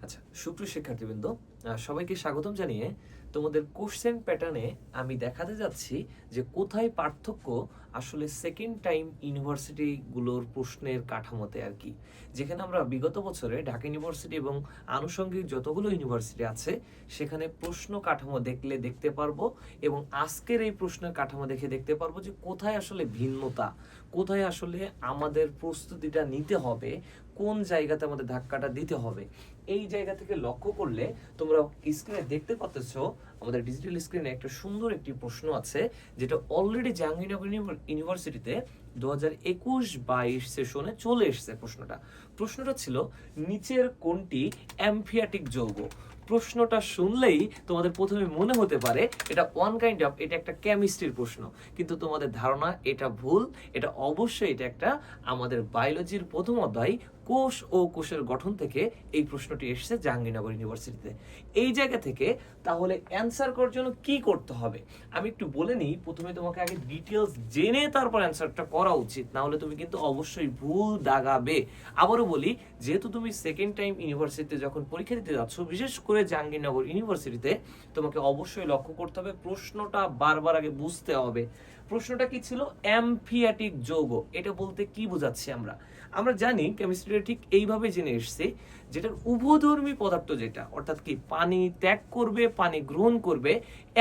আচ্ছা, সুপ্রিয় শিক্ষার্থীবৃন্দ, সবাইকে স্বাগতম জানিয়ে তোমাদের কোশ্চেন প্যাটার্নে আমি দেখাতে যাচ্ছি যে কোথায় পার্থক্য আসলে সেকেন্ড টাইম ইউনিভার্সিটিগুলোর প্রশ্নের কাঠামোতে আর কি। যেখানে আমরা বিগত বছরে ঢাকা ইউনিভার্সিটি এবং আনুষঙ্গিক যতগুলো ইউনিভার্সিটি আছে সেখানে প্রশ্ন কাঠামো দেখতে পারবো, এবং আজকের এই প্রশ্নের কাঠামো দেখে দেখতে পারবো যে কোথায় আসলে ভিন্নতা, কোথায় আসলে আমাদের প্রস্তুতিটা নিতে হবে, কোন জায়গাতে আমাদের ধাক্কাটা দিতে হবে। এই জায়গা থেকে লক্ষ্য করলে তোমরা স্ক্রিনে দেখতে পাচ্ছ, আমাদের ডিজিটাল স্ক্রিনে একটা সুন্দর একটি প্রশ্ন আছে যেটা অলরেডি জাহাঙ্গীরনগর ইউনিভার্সিটিতে 2021-22 সেশনে চলে এসেছে। প্রশ্নটা ছিল নিচের কোনটি অ্যামফিয়াটিক যৌগ। প্রশ্নটা শুনলেই তোমাদের প্রথমে মনে হতে পারে এটা এটা একটা কেমিস্ট্রির প্রশ্ন, কিন্তু তোমাদের ধারণা এটা ভুল। এটা অবশ্যই এটা একটা আমাদের বায়োলজির প্রথম অধ্যায় কোষ ও কোষের গঠন থেকে এই প্রশ্নটি এসেছে জাহাঙ্গীরনগর ইউনিভার্সিটিতে। এই জায়গা থেকে তাহলে অ্যান্সার করার জন্য কি করতে হবে আমি একটু বলে নিই। প্রথমে তোমাকে আগে ডিটেলস জেনে তারপর অ্যান্সারটা করা উচিত, না হলে তুমি কিন্তু অবশ্যই ভুল দাগাবে। আবারও বলি, যেহেতু তুমি সেকেন্ড টাইম ইউনিভার্সিটিতে যখন পরীক্ষা দিতে যাচ্ছ, বিশেষ করে জাহাঙ্গীরনগর ইউনিভার্সিটিতে, তোমাকে অবশ্যই লক্ষ্য করতে হবে, প্রশ্নটা বারবার আগে বুঝতে হবে। প্রশ্নটা কি ছিল? অ্যামফিয়াটিক যৌগ। এটা বলতে কি বোঝাচ্ছি আমরা জানি কেমিস্ট্রিটা ঠিক এইভাবে জেনে এসেছি, যেটার উভধর্মী পদার্থ, যেটা অর্থাৎ কি পানি ত্যাগ করবে, পানি গ্রহণ করবে,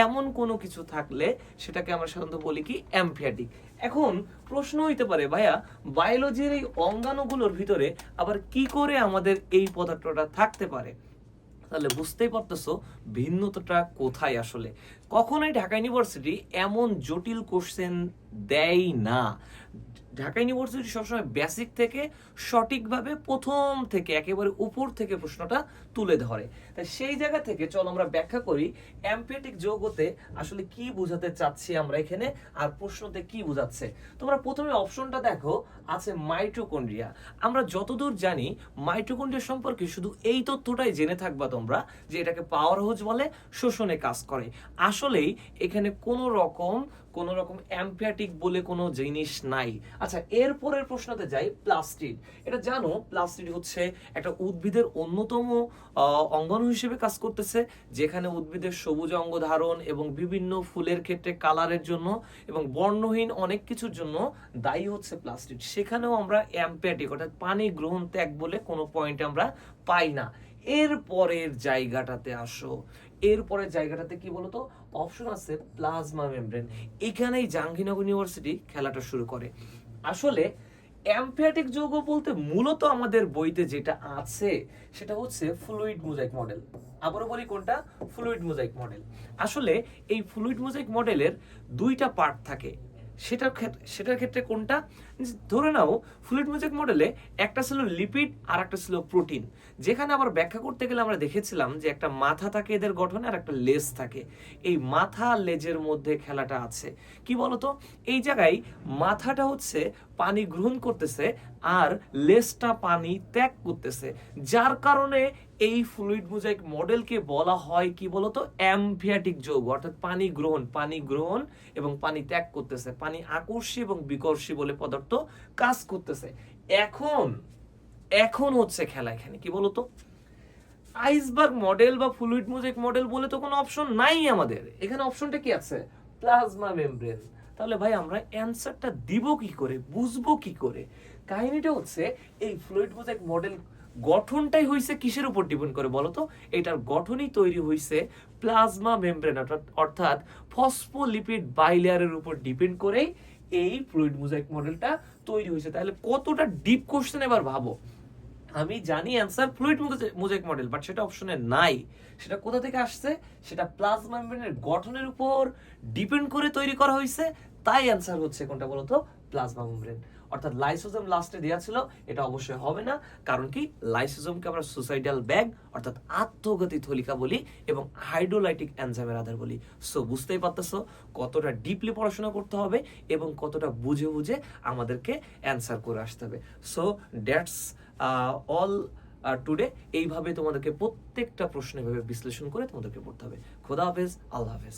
এমন কোনো কিছু থাকলে সেটাকে আমরা সাধারণত বলি কি অ্যামফিয়াটিক। এখন প্রশ্ন হইতে পারে, ভাইয়া বায়োলজির এই অঙ্গাণুগুলোর ভিতরে আবার কি করে আমাদের এই পদার্থটা থাকতে পারে? তাহলে বুঝতেই পারতেছো ভিন্নতাটা কোথায় আসলে। কখনোই ঢাকা ইউনিভার্সিটি এমন জটিল কোশ্চেন দেয় না। ঢাকা ইউনিভার্সিটি সবসময় বেসিক থেকে সঠিকভাবে প্রথম থেকে একেবারে উপর থেকে প্রশ্নটা তুলে ধরে। তাই সেই জায়গা থেকে চলো আমরা ব্যাখ্যা করি অ্যামফিয়াটিক যৌগতে আসলে কি বোঝাতে চাচ্ছি আমরা এখানে, আর প্রশ্নতে কি বোঝাচ্ছে। তোমরা প্রথমে অপশনটা দেখো, আছে মাইটোকন্ড্রিয়া। আমরা যতদূর জানি মাইটোকন্ড্রিয়া সম্পর্কে শুধু এই তথ্যটাই জেনে থাকবা তোমরা যে এটাকে পাওয়ার হাউস বলে, শোষণে কাজ করে। আসলেই এখানে কোনো রকম অ্যামফিয়াটিক বলে কোনো জিনিস নাই। আচ্ছা, এর পরের প্রশ্নতে যাই, প্লাস্টিড। এটা জানো, প্লাস্টিড হচ্ছে একটা উদ্ভিদের অন্যতম অঙ্গাণু হিসেবে কাজ করতেছে, যেখানে উদ্ভিদের সবুজ অঙ্গ ধারণ এবং বিভিন্ন ফুলের ক্ষেত্রে কালারের জন্য এবং বর্ণহীন অনেক কিছুর জন্য দায়ী হচ্ছে প্লাস্টিড। সেখানেও আমরা অ্যামফিয়াটিক অর্থাৎ পানি গ্রহণ ত্যাগ বলে কোনো পয়েন্ট আমরা পাই না। এর পরের জায়গাটাতে আসো, এরপরের জায়গাটাতে কি বলতো, অপশন আছে প্লাজমা মেমব্রেন। এখানেই জাহাঙ্গীরনগর ইউনিভার্সিটি খেলাটা শুরু করে। আসলে অ্যামফিয়াটিক যৌগ বলতে মূলত আমাদের বইতে যেটা আছে সেটা হচ্ছে ফ্লুইড মোজাইক মডেল। আবারও বলি, কোনটা? Fluid mosaic model. আসলে এই ফ্লুইড মোজাইক মডেলের দুইটা পার্ট থাকে। সেটার ক্ষেত্রে কোনটা? ধরে নাও ফ্লুইড মোজাইক মডেলে একটা ছিল লিপিড আর একটা ছিল প্রোটিন, যেখানে আবার ব্যাখ্যা করতে গেলে আমরা দেখেছিলাম যে একটা মাথা থাকে এদের গঠনে আর একটা লেজ থাকে। এই মাথা লেজের মধ্যে খেলাটা আছে। কি বলতো, এই জায়গায় মাথাটা হচ্ছে পানি গ্রহণ করতেছে আর লেজটা পানি ত্যাগ করতেছে, যার কারণে এই ফ্লুইড মোজাইক মডেলকে বলা হয় কি বলতো, অ্যামফিয়াটিক যৌগ। অর্থাৎ পানি গ্রহণ এবং পানি ত্যাগ করতেছে, পানি আকর্ষী এবং বিকর্ষী বলে পদার্থ কাজ করতেছে। এখন হচ্ছে খেলা এখানে, কি বলতো, আইসবার্গ মডেল বা ফ্লুইড মোজাইক মডেল বলে তো কোনো অপশন নাই আমাদের এখানে। অপশনটা কি আছে? Plasma membrane. তাহলে ভাই আমরা অ্যানসারটা দিব কি করে, বুঝবো কি করে? কাহিনীটা হচ্ছে এই ফ্লুইড মোজাইক মডেল গঠনটাই হইছে কিসের উপর ডিপেন্ড করে বলতো? এটার গঠনই তৈরি হইছে প্লাজমা মেমব্রেন অর্থাৎ ফসফোলিপিড বাইলেয়ারের উপর ডিপেন্ড করেই এই ফ্লুইড মোজাইক মডেলটা তৈরি হয়েছে। তাহলে কতটা ডিপ কোশ্চেন এবার ভাবো। আমি জানি answer fluid mosaic model, but সেটা অপশনে নাই। সেটা কোথা থেকে আসছে? সেটা প্লাজমা মেমব্রেনের গঠনের উপর ডিপেন্ড করে তৈরি করা হয়েছে। তাই অ্যান্সার হচ্ছে কোনটা বলতো? Plasma membrane. অর্থাৎ লাইসোজোম লাস্টে দেওয়া ছিল, এটা অবশ্যই হবে না। কারণ কি, লাইসোজোমকে আমরা সুসাইডাল ব্যাগ অর্থাৎ আত্মঘাতী থলিকা বলি এবং হাইড্রোলাইটিক এনজাইমের আধার বলি। সো বুঝতেই পারতেছো কতটা ডিপলি পড়াশোনা করতে হবে এবং কতটা বুঝে বুঝে আমাদেরকে অ্যান্সার করে আসতে হবে। So that's all today. এইভাবে তোমাদেরকে প্রত্যেকটা প্রশ্ন এভাবে বিশ্লেষণ করে তোমাদেরকে পড়তে হবে। খোদা হাফেজ, আল্লাহ হাফেজ।